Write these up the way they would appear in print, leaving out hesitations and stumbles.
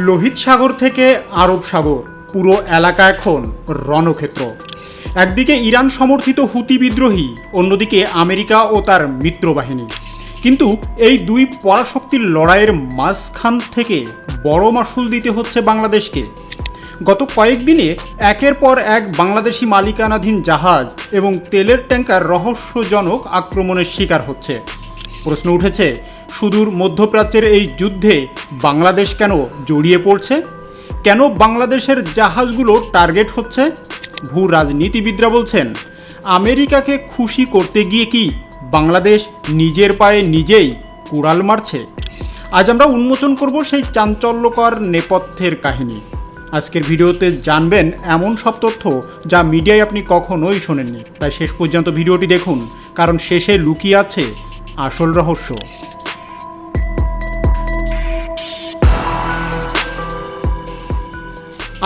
লোহিত সাগর থেকে আরব সাগর, পুরো এলাকা এখন রণক্ষেত্র। একদিকে ইরান সমর্থিত হুতি বিদ্রোহী, অন্যদিকে আমেরিকা ও তার মিত্রবাহিনী। কিন্তু এই দুই পরাশক্তির লড়াইয়ের মাঝখান থেকে বড় মাসুল দিতে হচ্ছে বাংলাদেশকে। গত কয়েকদিনে একের পর এক বাংলাদেশি মালিকানাধীন জাহাজ এবং তেলের ট্যাঙ্কার রহস্যজনক আক্রমণের শিকার হচ্ছে। প্রশ্ন উঠেছে, সুদূর মধ্যপ্রাচ্যের এই যুদ্ধে বাংলাদেশ কেন জড়িয়ে পড়ছে? কেন বাংলাদেশের জাহাজগুলো টার্গেট হচ্ছে? ভূ রাজনীতিবিদরা বলছেন, আমেরিকাকে খুশি করতে গিয়ে কি বাংলাদেশ নিজের পায়ে নিজেই কুড়াল মারছে? আজ আমরা উন্মোচন করব সেই চাঞ্চল্যকর নেপথ্যের কাহিনী। আজকের ভিডিওতে জানবেন এমন সব তথ্য যা মিডিয়ায় আপনি কখনোই শোনেননি। তাই শেষ পর্যন্ত ভিডিওটি দেখুন, কারণ শেষে লুকিয়ে আছে আসল রহস্য।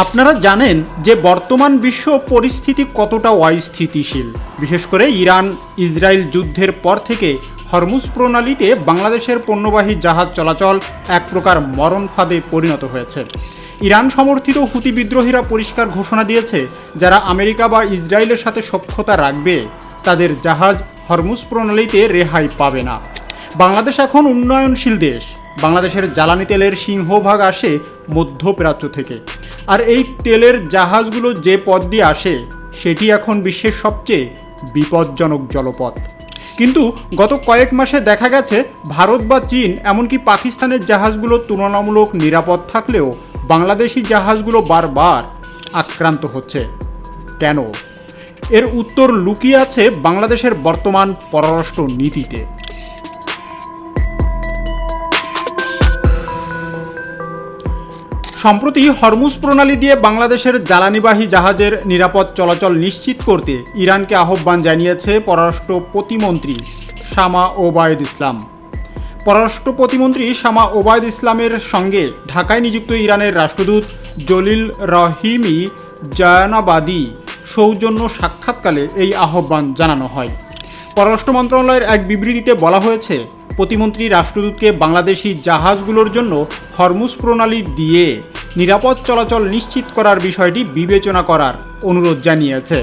আপনারা জানেন যে বর্তমান বিশ্ব পরিস্থিতি কতটা অস্থিতিশীল। বিশেষ করে ইরান ইসরায়েল যুদ্ধের পর থেকে হরমুজ প্রণালীতে বাংলাদেশের পণ্যবাহী জাহাজ চলাচল এক প্রকার মরণ ফাঁদে পরিণত হয়েছে। ইরান সমর্থিত হুতি বিদ্রোহীরা পরিষ্কার ঘোষণা দিয়েছে, যারা আমেরিকা বা ইসরায়েলের সাথে সখ্যতা রাখবে তাদের জাহাজ হরমুজ প্রণালীতে রেহাই পাবে না। বাংলাদেশ এখন উন্নয়নশীল দেশ। বাংলাদেশের জ্বালানি তেলের সিংহভাগ আসে মধ্যপ্রাচ্য থেকে, আর এই তেলের জাহাজগুলো যে পথ দিয়ে আসে সেটি এখন বিশ্বের সবচেয়ে বিপজ্জনক জলপথ। কিন্তু গত কয়েক মাসে দেখা গেছে ভারত বা চীন, এমনকি পাকিস্তানের জাহাজগুলো তুলনামূলক নিরাপদ থাকলেও বাংলাদেশি জাহাজগুলো বারবার আক্রান্ত হচ্ছে। কেন? এর উত্তর লুকিয়ে আছে বাংলাদেশের বর্তমান পররাষ্ট্র নীতিতে। সম্প্রতি হরমুজ প্রণালী দিয়ে বাংলাদেশের জ্বালানিবাহী জাহাজের নিরাপদ চলাচল নিশ্চিত করতে ইরানকে আহ্বান জানিয়েছে পররাষ্ট্র প্রতিমন্ত্রী শামা ওবায়দ ইসলাম। পররাষ্ট্র প্রতিমন্ত্রী শামা ওবায়দ ইসলামের সঙ্গে ঢাকায় নিযুক্ত ইরানের রাষ্ট্রদূত জলিল রহিমি জায়নাবাদী সৌজন্য সাক্ষাৎকালে এই আহ্বান জানানো হয়। পররাষ্ট্র মন্ত্রণালয়ের এক বিবৃতিতে বলা হয়েছে, প্রতিমন্ত্রী রাষ্ট্রদূতকে বাংলাদেশি জাহাজগুলোর জন্য হরমুজ প্রণালী দিয়ে নিরাপদ চলাচল নিশ্চিত করার বিষয়টি বিবেচনা করার অনুরোধ জানিয়েছে।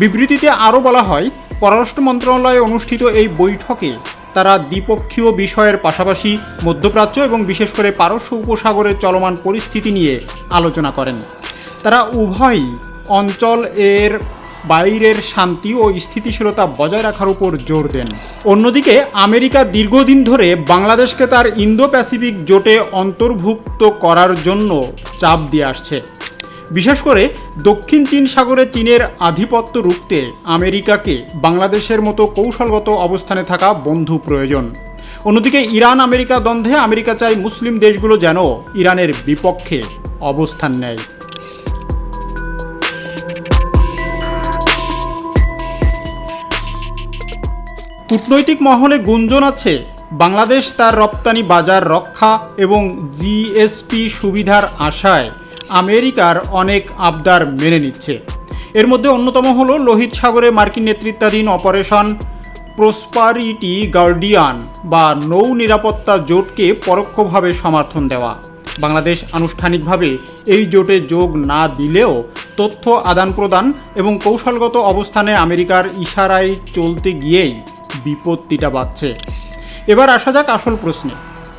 বিবৃতিতে আরও বলা হয়, পররাষ্ট্র মন্ত্রণালয়ে অনুষ্ঠিত এই বৈঠকে তারা দ্বিপক্ষীয় বিষয়ের পাশাপাশি মধ্যপ্রাচ্য এবং বিশেষ করে পারস্য উপসাগরের চলমান পরিস্থিতি নিয়ে আলোচনা করেন। তারা উভয়ই অঞ্চল এর বাইরের শান্তি ও স্থিতিশীলতা বজায় রাখার উপর জোর দেন। অন্যদিকে আমেরিকা দীর্ঘদিন ধরে বাংলাদেশকে তার ইন্দো প্যাসিফিক জোটে অন্তর্ভুক্ত করার জন্য চাপ দিয়ে আসছে। বিশেষ করে দক্ষিণ চীন সাগরে চীনের আধিপত্য রুখতে আমেরিকাকে বাংলাদেশের মতো কৌশলগত অবস্থানে থাকা বন্ধু প্রয়োজন। অন্যদিকে ইরান আমেরিকা দ্বন্দ্বে আমেরিকা চায় মুসলিম দেশগুলো যেন ইরানের বিপক্ষে অবস্থান নেয়। কূটনৈতিক মহলে গুঞ্জন আছে, বাংলাদেশ তার রপ্তানি বাজার রক্ষা এবং জিএসপি সুবিধার আশায় আমেরিকার অনেক আবদার মেনে নিচ্ছে। এর মধ্যে অন্যতম হলো লোহিত সাগরে মার্কিন নেতৃত্বাধীন অপারেশন প্রসপারিটি গার্ডিয়ান বা নৌ নিরাপত্তা জোটকে পরোক্ষভাবে সমর্থন দেওয়া। বাংলাদেশ আনুষ্ঠানিকভাবে এই জোটে যোগ না দিলেও তথ্য আদান প্রদান এবং কৌশলগত অবস্থানে আমেরিকার ইশারায় চলতে গিয়েই বিপত্তিটা বাড়ছে। এবার আসা যাক আসল প্রশ্নে,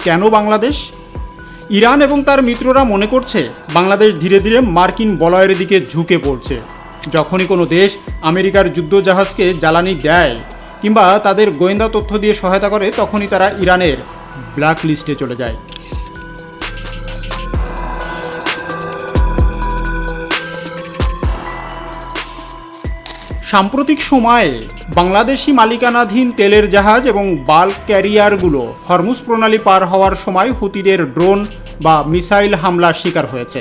কেন বাংলাদেশ? ইরান এবং তার মিত্ররা মনে করছে বাংলাদেশ ধীরে ধীরে মার্কিন বলয়ের দিকে ঝুঁকে পড়ছে। যখনই কোনো দেশ আমেরিকার যুদ্ধজাহাজকে জ্বালানি দেয় কিংবা তাদের গোয়েন্দা তথ্য দিয়ে সহায়তা করে, তখনই তারা ইরানের ব্ল্যাক লিস্টে চলে যায়। সাম্প্রতিক সময়ে বাংলাদেশি মালিকানাধীন তেলের জাহাজ এবং বাল্ক ক্যারিয়ারগুলো হরমুজ প্রণালী পার হওয়ার সময় হুতিদের ড্রোন বা মিসাইল হামলার শিকার হয়েছে।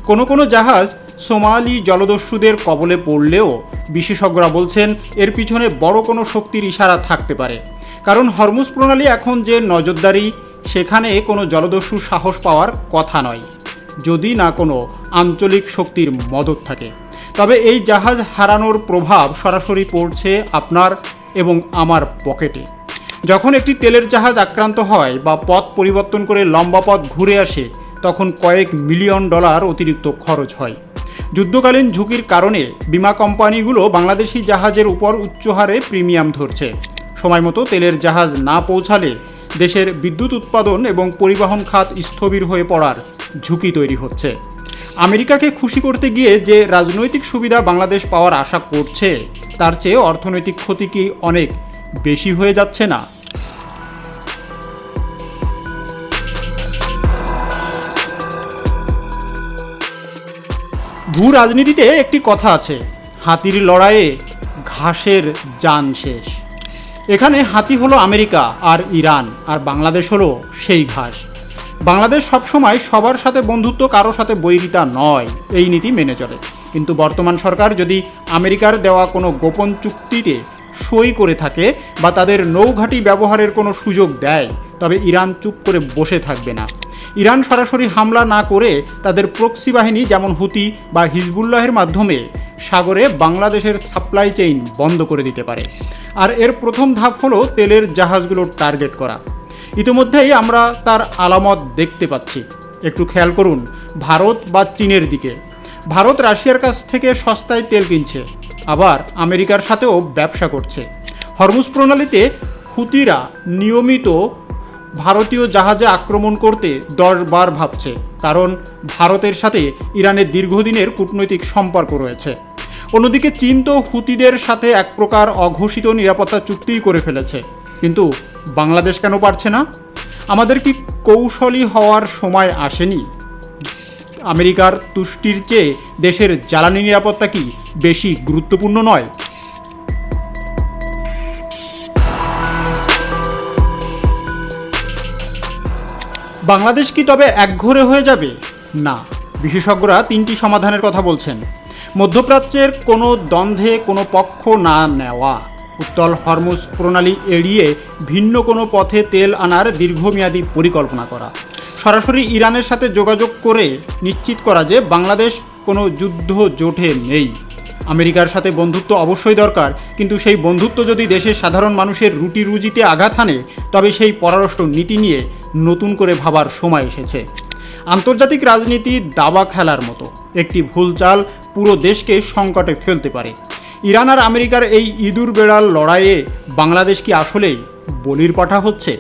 কোনো জাহাজ সোমালি জলদস্যুদের কবলে পড়লেও বিশেষজ্ঞরা বলছেন এর পিছনে বড় কোনো শক্তির ইশারা থাকতে পারে। কারণ হরমুজ প্রণালী এখন যে নজরদারি, সেখানে কোনো জলদস্যু সাহস পাওয়ার কথা নয়, যদি না কোনো আঞ্চলিক শক্তির মদত থাকে। তবে এই জাহাজ হারানোর প্রভাব সরাসরি পড়ছে আপনার এবং আমার পকেটে। যখন একটি তেলের জাহাজ আক্রান্ত হয় বা পথ পরিবর্তন করে লম্বা পথ ঘুরে আসে, তখন কয়েক মিলিয়ন ডলার অতিরিক্ত খরচ হয়। যুদ্ধকালীন ঝুঁকির কারণে বিমা কোম্পানিগুলো বাংলাদেশি জাহাজের উপর উচ্চ হারে প্রিমিয়াম ধরছে। সময়মতো তেলের জাহাজ না পৌঁছালে দেশের বিদ্যুৎ উৎপাদন এবং পরিবহন খাত স্থবির হয়ে পড়ার ঝুঁকি তৈরি হচ্ছে। আমেরিকাকে খুশি করতে গিয়ে যে রাজনৈতিক সুবিধা বাংলাদেশ পাওয়ার আশা করছে, তার চেয়ে অর্থনৈতিক ক্ষতি কি অনেক বেশি হয়ে যাচ্ছে না? ভূ রাজনীতিতে একটি কথা আছে, হাতির লড়াইয়ে ঘাসের জান শেষ। এখানে হাতি হলো আমেরিকা আর ইরান, আর বাংলাদেশ হলো সেই ঘাস। বাংলাদেশ সবসময় সবার সাথে বন্ধুত্ব, কারো সাথে বৈরিতা নয়, এই নীতি মেনে চলে। কিন্তু বর্তমান সরকার যদি আমেরিকার দেওয়া কোনো গোপন চুক্তিতে সই করে থাকে বা তাদের নৌঘাঁটি ব্যবহারের কোনো সুযোগ দেয়, তবে ইরান চুপ করে বসে থাকবে না। ইরান সরাসরি হামলা না করে তাদের প্রক্সি বাহিনী যেমন হুতি বা হিজবুল্লাহের মাধ্যমে সাগরে বাংলাদেশের সাপ্লাই চেইন বন্ধ করে দিতে পারে। আর এর প্রথম ধাপ হলো তেলের জাহাজগুলোর টার্গেট করা। ইতিমধ্যেই আমরা তার আলামত দেখতে পাচ্ছি। একটু খেয়াল করুন ভারত বা চীনের দিকে। ভারত রাশিয়ার কাছ থেকে সস্তায় তেল কিনছে, আবার আমেরিকার সাথেও ব্যবসা করছে। হরমুজ প্রণালীতে হুতিরা নিয়মিত ভারতীয় জাহাজে আক্রমণ করতে 10 বার ভাবছে, কারণ ভারতের সাথে ইরানের দীর্ঘদিনের কূটনৈতিক সম্পর্ক রয়েছে। অন্যদিকে চীন তো হুতিদের সাথে এক প্রকার অঘোষিত নিরাপত্তা চুক্তিই করে ফেলেছে। কিন্তু বাংলাদেশ কেন পারছে না? আমাদের কি কৌশলী হওয়ার সময় আসেনি? আমেরিকার তুষ্টির চেয়ে দেশের জ্বালানি নিরাপত্তা কি বেশি গুরুত্বপূর্ণ নয়? বাংলাদেশ কি তবে একঘরে হয়ে যাবে? না, বিশেষজ্ঞরা 3টি সমাধানের কথা বলছেন। মধ্যপ্রাচ্যের কোনো দ্বন্দ্বে কোনো পক্ষ না নেওয়া, উত্তল হরমুজ প্রণালী এড়িয়ে ভিন্ন কোনো পথে তেল আনার দীর্ঘমেয়াদী পরিকল্পনা করা, সরাসরি ইরানের সাথে যোগাযোগ করে নিশ্চিত করা যে বাংলাদেশ কোনো যুদ্ধ জোটে নেই। আমেরিকার সাথে বন্ধুত্ব অবশ্যই দরকার, কিন্তু সেই বন্ধুত্ব যদি দেশের সাধারণ মানুষের রুটি রুজিতে আঘাত হানে, তবে সেই পররাষ্ট্র নীতি নিয়ে নতুন করে ভাবার সময় এসেছে। আন্তর্জাতিক রাজনীতি দাবা খেলার মতো, একটি ভুল চাল পুরো দেশকে সংকটে ফেলতে পারে। ইরান আর আমেরিকার এই ইঁদুর বেড়াল লড়াইয়ে বাংলাদেশ কি আসলেই বলির পাঠা হচ্ছে,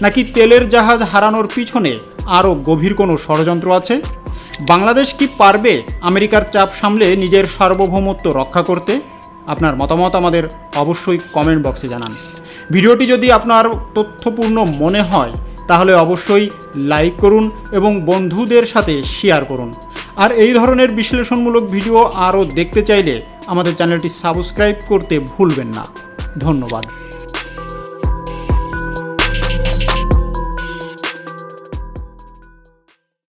নাকি তেলের জাহাজ হারানোর পিছনে আরও গভীর কোনো ষড়যন্ত্র আছে? বাংলাদেশ কি পারবে আমেরিকার চাপ সামলে নিজের সার্বভৌমত্ব রক্ষা করতে? আপনার মতামত আমাদের অবশ্যই কমেন্ট বক্সে জানান। ভিডিওটি যদি আপনার তথ্যপূর্ণ মনে হয় তাহলে অবশ্যই লাইক করুন এবং বন্ধুদের সাথে শেয়ার করুন। আর এই ধরনের বিশ্লেষণমূলক ভিডিও আরও দেখতে চাইলে আমাদের চ্যানেলটি সাবস্ক্রাইব করতে ভুলবেন না। ধন্যবাদ।